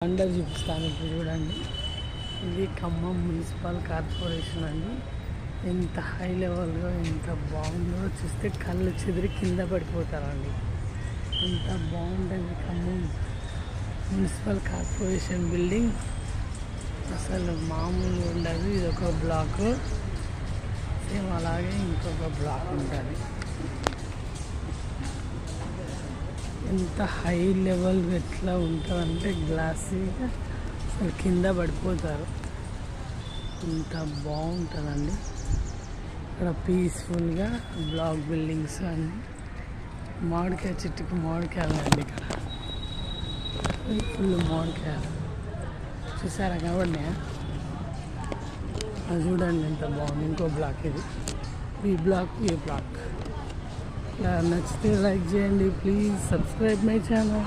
Under చూపిస్తాను ఇప్పుడు చూడండి. ఇది ఖమ్మం మున్సిపల్ కార్పొరేషన్ అండి. ఎంత హై లెవెల్గా ఎంత బాగుందో చూస్తే కళ్ళు చెదిరి కింద పడిపోతారండి. ఎంత బాగుంటుంది ఖమ్మం మున్సిపల్ కార్పొరేషన్ బిల్డింగ్. అసలు మామూలు ఉండదు. ఇది ఒక బ్లాక్, సేమ్ అలాగే ఇంకొక బ్లాక్ ఉంటుంది. ఎంత హై లెవెల్ ఎట్లా ఉంటుందంటే గ్లాసీగా అసలు కింద పడిపోతారు. ఎంత బాగుంటుందండి. ఇక్కడ పీస్ఫుల్గా బ్లాక్ బిల్డింగ్స్ అన్నీ. మామిడికాయ చెట్టుకి మామిడికాయలు అండి. ఇక్కడ ఫుల్ మామిడికాయలు చూసారా కాబట్టి అది చూడండి ఎంత బాగుంది. ఇంకో బ్లాక్ ఇది. ఈ బ్లాక్ ఈ బ్లాక్. నచ్చితే లైక్ చేయండి ప్లీజ్. Subscribe my channel.